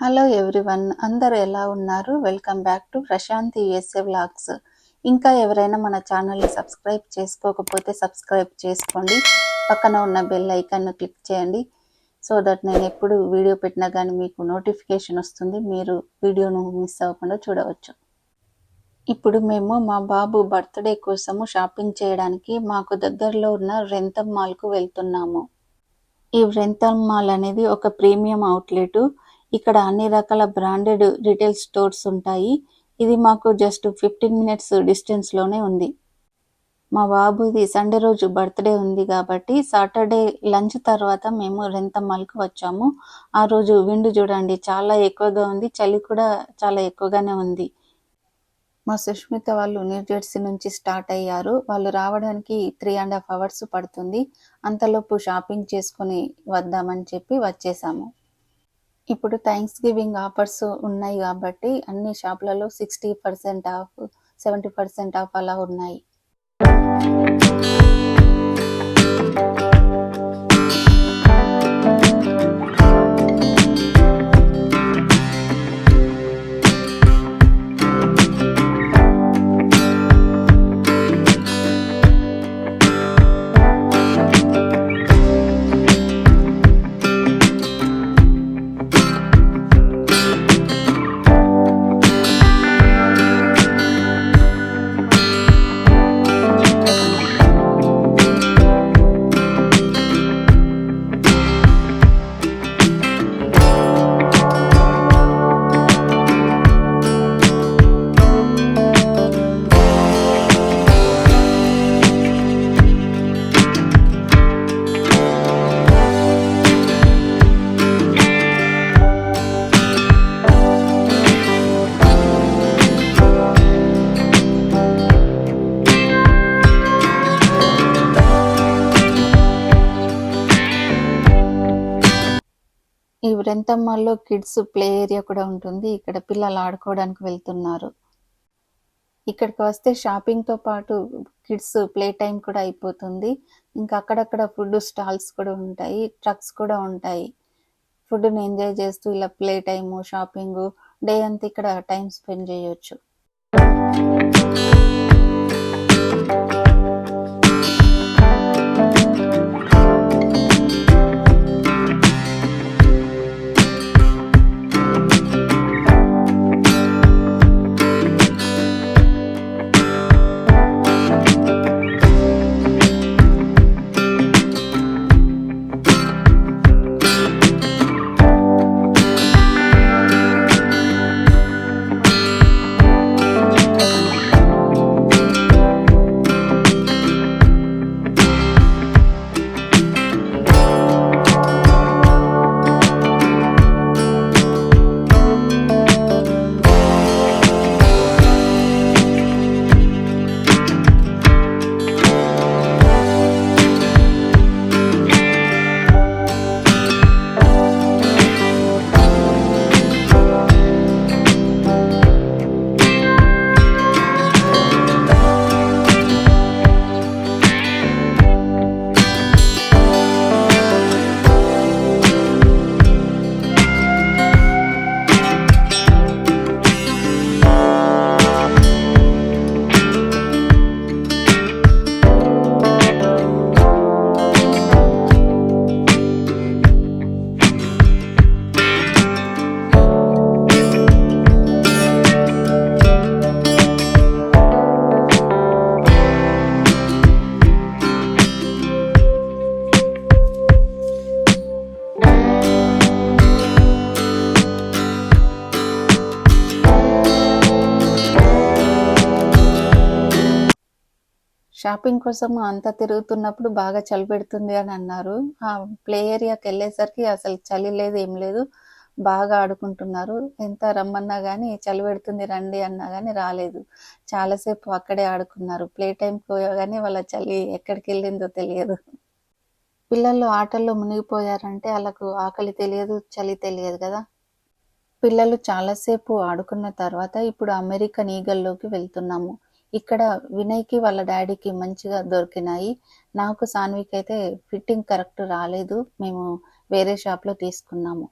Hello everyone, అందరూ ఎలా ఉన్నారు? Welcome back to Prashant USA vlogs. ఇంకా ఎవరైనా మన ఛానల్ని సబ్స్క్రైబ్ చేసుకోకపోతే సబ్స్క్రైబ్ చేసుకోండి. పక్కన ఉన్న బెల్ ఐకాన్ను క్లిక్ చేయండి. సో దట్ నేను ఎప్పుడు వీడియో పెట్టినా కానీ మీకు నోటిఫికేషన్ వస్తుంది. మీరు వీడియోను మిస్ అవ్వకుండా చూడవచ్చు. ఇప్పుడు మేము మా బాబు బర్త్డే కోసము షాపింగ్ చేయడానికి మాకు దగ్గరలో ఉన్న రెంతం మాల్కు వెళ్తున్నాము. ఈ రెంతం మాల్ అనేది ఒక ప్రీమియం అవుట్లెట్. ఇక్కడ అన్ని రకాల బ్రాండెడ్ రిటైల్ స్టోర్స్ ఉంటాయి. ఇది మాకు జస్ట్ 15 మినిట్స్ డిస్టెన్స్లోనే ఉంది. మా బాబుది సండే రోజు బర్త్డే ఉంది కాబట్టి సాటర్డే లంచ్ తర్వాత మేము రెంతం మాల్కి వచ్చాము. ఆ రోజు విండ్ చూడండి చాలా ఎక్కువగా ఉంది, చలి కూడా చాలా ఎక్కువగానే ఉంది. మా సుష్మిత వాళ్ళు న్యూ జెర్సీ నుంచి స్టార్ట్ అయ్యారు. వాళ్ళు రావడానికి 3.5 అవర్స్ పడుతుంది. అంతలోపు షాపింగ్ చేసుకుని వద్దామని చెప్పి వచ్చేసాము. ఇప్పుడు థ్యాంక్స్ గివింగ్ ఆఫర్స్ ఉన్నాయి కాబట్టి అన్ని షాపులలో 60% ఆఫ్, 70% ఆఫ్ అలా ఉన్నాయి. ఈ రెంతం మాల్లో కిడ్స్ ప్లే ఏరియా కూడా ఉంటుంది. ఇక్కడ పిల్లలు ఆడుకోవడానికి వెళ్తున్నారు. ఇక్కడికి వస్తే షాపింగ్తో పాటు కిడ్స్ ప్లే టైం కూడా అయిపోతుంది. ఇంకా అక్కడక్కడ ఫుడ్ స్టాల్స్ కూడా ఉంటాయి, ట్రక్స్ కూడా ఉంటాయి. ఫుడ్ని ఎంజాయ్ చేస్తూ ఇలా ప్లే టైము, షాపింగు, డే అంతా ఇక్కడ టైం స్పెండ్ చేయొచ్చు. షాపింగ్ కోసం అంతా తిరుగుతున్నప్పుడు బాగా చలి పెడుతుంది అని అన్నారు. ఆ ప్లే ఏరియాకి వెళ్ళేసరికి అసలు చలి లేదు, ఏం లేదు. బాగా ఆడుకుంటున్నారు. ఎంత రమ్మన్నా కానీ చలి పెడుతుంది రండి అన్నా కానీ రాలేదు. చాలాసేపు అక్కడే ఆడుకున్నారు. ప్లే టైంకి పోయగానే వాళ్ళ చలి ఎక్కడికి వెళ్ళిందో తెలియదు. పిల్లలు ఆటల్లో మునిగిపోయారంటే వాళ్ళకు ఆకలి తెలియదు, చలి తెలియదు కదా. పిల్లలు చాలాసేపు ఆడుకున్న తర్వాత ఇప్పుడు అమెరికన్ ఈగల్లోకి వెళ్తున్నాము. ఇక్కడ వినయ్కి వాళ్ళ డాడీకి మంచిగా దొరికినాయి. నాకు సాన్వికి అయితే ఫిట్టింగ్ కరెక్ట్ రాలేదు. మేము వేరే షాప్లో తీసుకున్నాము.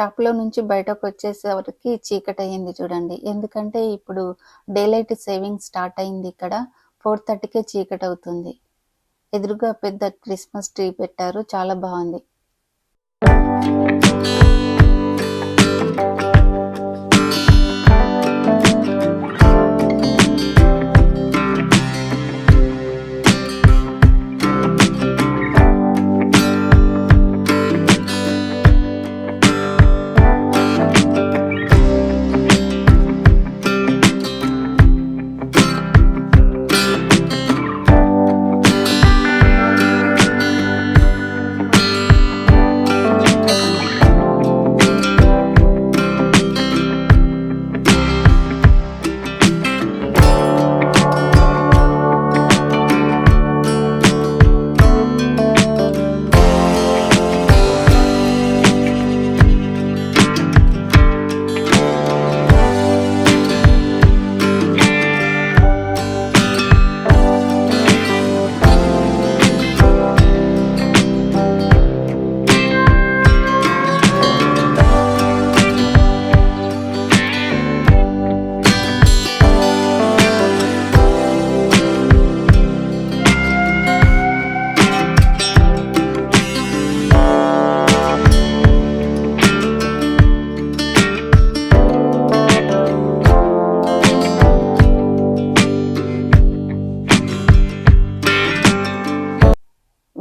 షాప్లో నుంచి బయటకు వచ్చేసరికి చీకటి అయింది చూడండి. ఎందుకంటే ఇప్పుడు డేలైట్ సేవింగ్ స్టార్ట్ అయింది. ఇక్కడ 4:30కే చీకటి అవుతుంది. ఎదురుగా పెద్ద క్రిస్మస్ ట్రీ పెట్టారు, చాలా బాగుంది.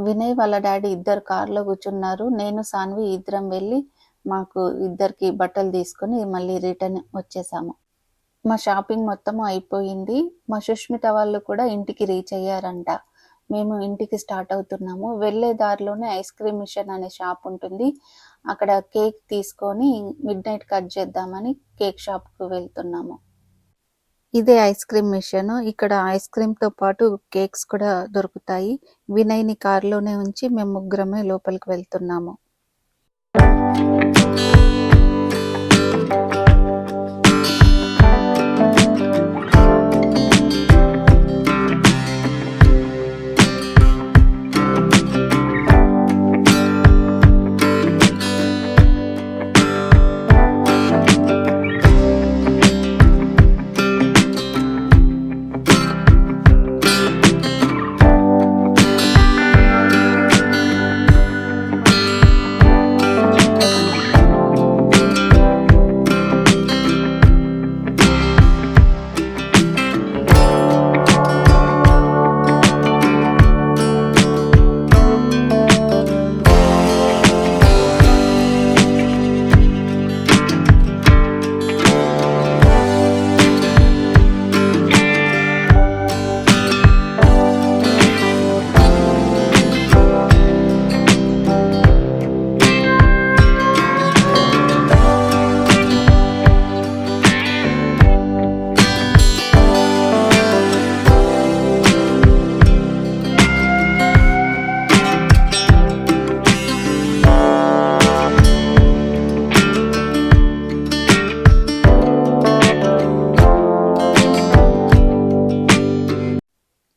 వినయ్ వాళ్ళ డాడీ ఇద్దరు కార్లో కూర్చున్నారు. నేను సాన్వి ఇద్దరం వెళ్ళి మాకు ఇద్దరికి బట్టలు తీసుకొని మళ్ళీ రిటర్న్ వచ్చేసాము. మా షాపింగ్ మొత్తం అయిపోయింది. మా సుష్మిత వాళ్ళు కూడా ఇంటికి రీచ్ అయ్యారంట. మేము ఇంటికి స్టార్ట్ అవుతున్నాము. వెళ్ళే దారిలోనే ఐస్ క్రీమ్ మిషన్ అనే షాప్ ఉంటుంది. అక్కడ కేక్ తీసుకొని మిడ్-నైట్ కట్ చేద్దామని కేక్ షాప్కు వెళ్తున్నాము. ఇదే ఐస్ క్రీమ్ మిషన్. ఇక్కడ ఐస్ క్రీమ్తో పాటు కేక్స్ కూడా దొరుకుతాయి. వినయ్ని కారులోనే ఉంచి మేము ముగ్గురమే లోపలికి వెళ్తున్నాము.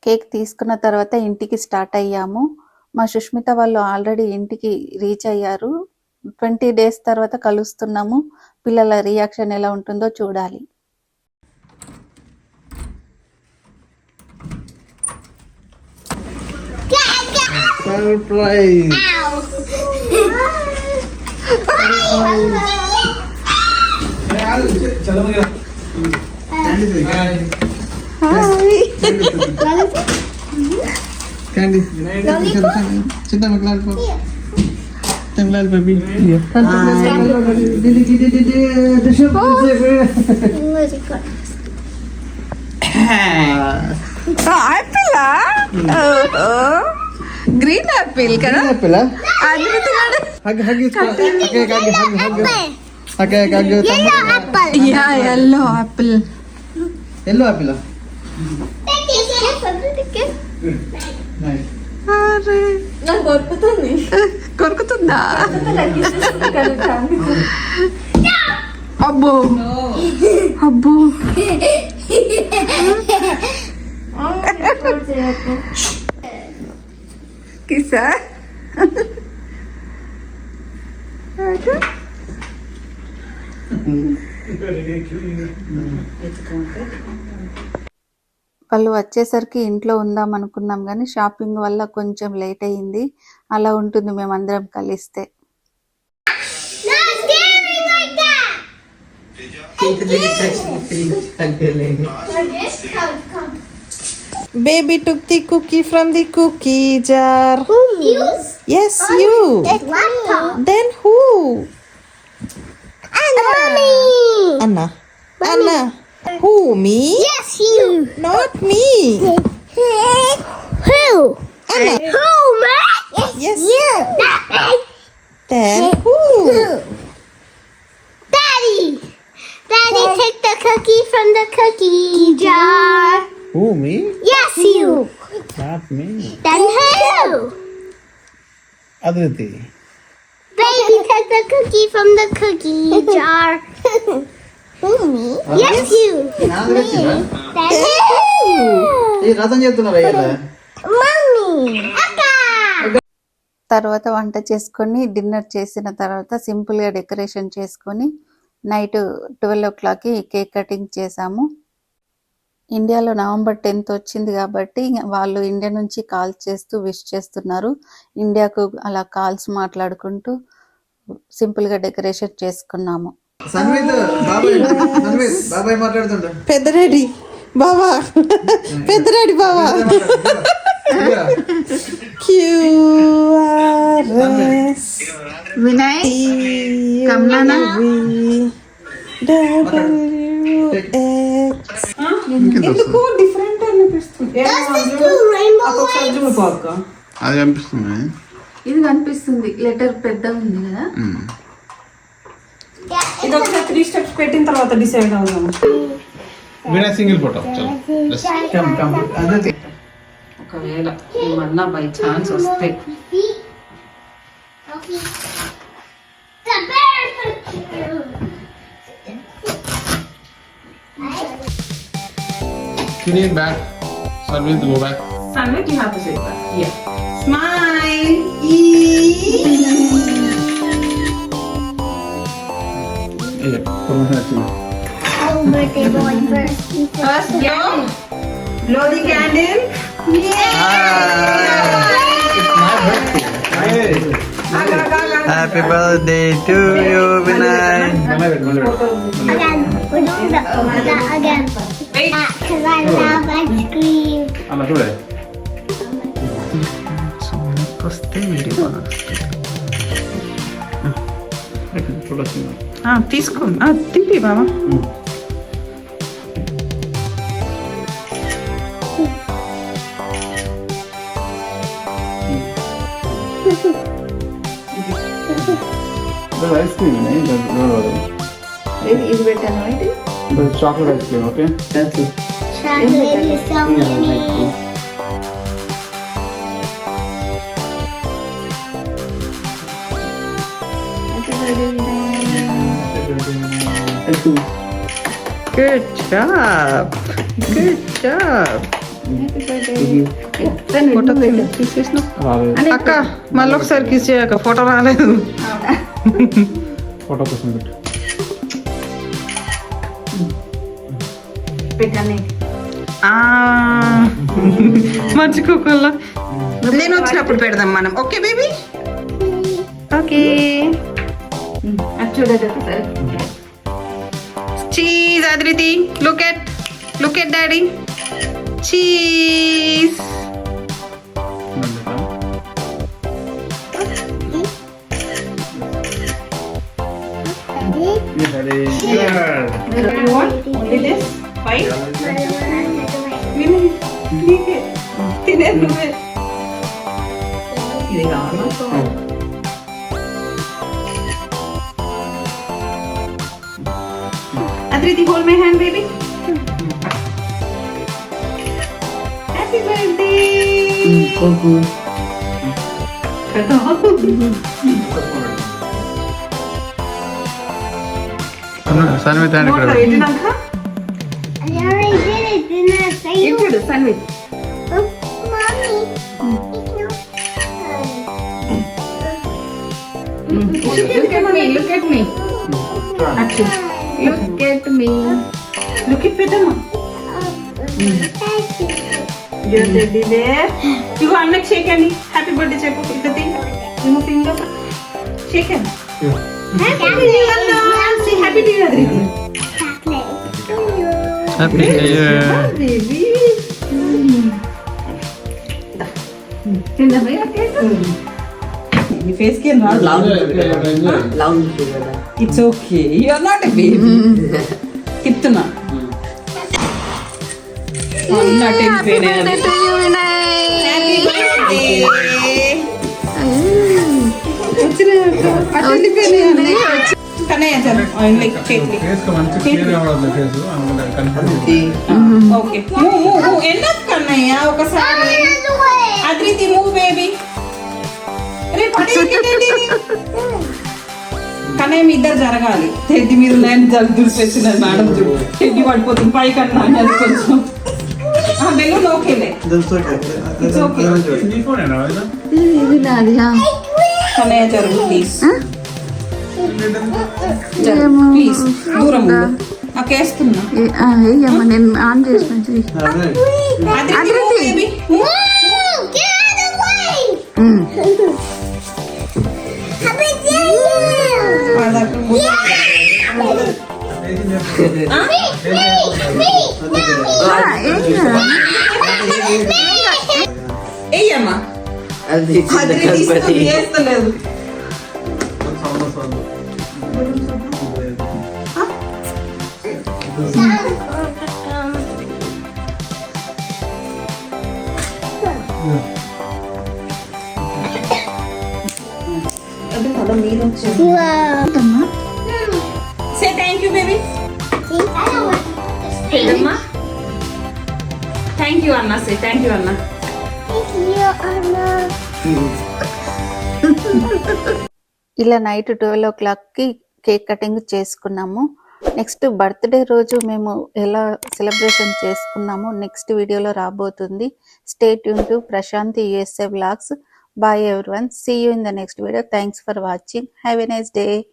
కేక్ తీసుకున్న తర్వాత ఇంటికి స్టార్ట్ అయ్యాము. మా సుష్మిత వాళ్ళు ఆల్రెడీ ఇంటికి రీచ్ అయ్యారు. 20 days తర్వాత కలుస్తున్నాము. పిల్లల రియాక్షన్ ఎలా ఉంటుందో చూడాలి. Surprise! Candy. Cinta maklal po. Maklal baby. Apple green apple కదా Apple ah? Hug yeah yellow apple Yellow apple ah? Nice. అరే కొరుకుతుందా అబ్బో అబ్బో కిసా వాళ్ళు వచ్చేసరికి ఇంట్లో ఉందాం అనుకున్నాం కానీ షాపింగ్ వల్ల కొంచెం లేట్ అయ్యింది. అలా ఉంటుంది మేమందరం కలిస్తే. Baby took the cookie from the cookie jar. You? Yes, you. It's laptop. Then who? Mommy. Anna. Anna. Who? Me? Yes, you. Not me. Who? Anna. Who, man? Yes. You. Then who? Daddy. Daddy, take the cookie from the cookie jar. Who, me? Yes, you. Not me. Then who? Adriti. Baby, take the cookie from the cookie jar. Who, me? Yes, you. నాన్న వచ్చిందా? Then who? ఈ రథం చెప్తున్నారు అయ్యా. Mommy. Akka. తర్వాత వంట చేసుకొని dinner చేసిన తర్వాత సింపుల్గా డెకరేషన్ చేసుకొని నైట్ 12 o'clockకి కేక్ కటింగ్ చేసాము. ఇండియాలో నవంబర్ 10th వచ్చింది కాబట్టి వాళ్ళు ఇండియా నుంచి కాల్ చేస్తూ విష్ చేస్తున్నారు. ఇండియాకు అలా కాల్స్ మాట్లాడుకుంటూ సింపుల్గా డెకరేషన్ చేసుకున్నాము. సన్విత్ బాబాయ్ మాట్లాడుతుండ. పెద్దరెడ్డి బావా. పెద్దరెడ్డి బావా. QRS వినయ్ కమలానా ఎందుకు డిఫరెంట్ అనిపిస్తుంది. అది కనిపిస్తుంది. ఇది కనిపిస్తుంది. లెటర్ పెద్ద ఉంది కదా. ఇది ఒకసారి 3 steps పెట్టిన తర్వాత డిసైడ్ అవుదాం. బినా సింగిల్ ఫోటో చలో అదే ఒకవేళ ఏమన్నా బై ఛాన్స్ వస్తే Okay. The bear picture. Clean back. Sarvit, go back. Sanvit, you have to say that. Yeah. Smile. Oh, birthday boy first. First, blow the candle. Happy birthday to you Vinay. Again. We're doing that again. Because I love ice cream. అలా చూడే తీసుకో తింపి బాబా. Ice cream ఇది పెట్టాను. ఇది chocolate ice cream. Okay Chocolate is so many. Good job. Good job. Photo తీసేసిన అక్క మళ్ళీ ఒకసారి కిస్ చేయక ఫోటో రాలేదు. ఫోటో కోసం పెట్టు. పెట్టాను. మర్చిపోకల్లా నేను వచ్చినప్పుడు పెడదాం మనం. Okay baby. ఓకే. చూడదు సరే. Cheese Adriti. Look at daddy. Cheese. You want only this? Right? తినే నువ్వే. ఇది కావాలా? Adriti, hold my hand, baby. Happy birthday. Sanvith and ఇక్కడ పెట్టినాక I already did it, didn't I say you? ఇప్పుడు సన్విత్. Oh, Mommy. Look at me. Action. Look at me. Look at Petama. Your teddy bear. You go Anna shake and happy birthday check up the thing. Remove finger. Shake hand. Happy New Year. Say happy New Year. Happy New Year. Baby. నీ face కి it's okay you are not a baby చెప్తున్నా not a baby Kannaiah చలో like చేతి okay enough Kannaiah ఒకసారి Adriti move baby రే కన్నయ్య మీ ఇద్దరు జరగాలి టెడ్డి మీరు లైన్ దుడిపెట్టినారు మేడం చూడు టెడ్డి పడిపోతుంది పైకి అన్నా అది కొంచెం బెలూన్ ఓకేలే ఇట్స్ ఓకే ఇది నాది కన్నయ్య జరుగు ప్లీజ్ ప్లీజ్ దూరం ఉండు నాకేస్తున్నా అయ్యమ్మ నేను ఆన్ చేసిన Adriti move baby Get out of the way! Happy New ఏయమ్మా అది తీసుకొని వేస్తలేదు Say thank you, baby. Amma. Thank you, Anna. Say thank you, Anna. Thank you, Anna. ఇలా నైట్ 12 o'clockకి కేక్ కటింగ్ చేసుకున్నాము. నెక్స్ట్ బర్త్డే రోజు మేము ఎలా సెలబ్రేషన్ చేసుకున్నామో నెక్స్ట్ వీడియోలో రాబోతుంది. Stay tune to Prashanti USA vlogs. Bye everyone. See you in the next video. Thanks for watching. Have a nice day.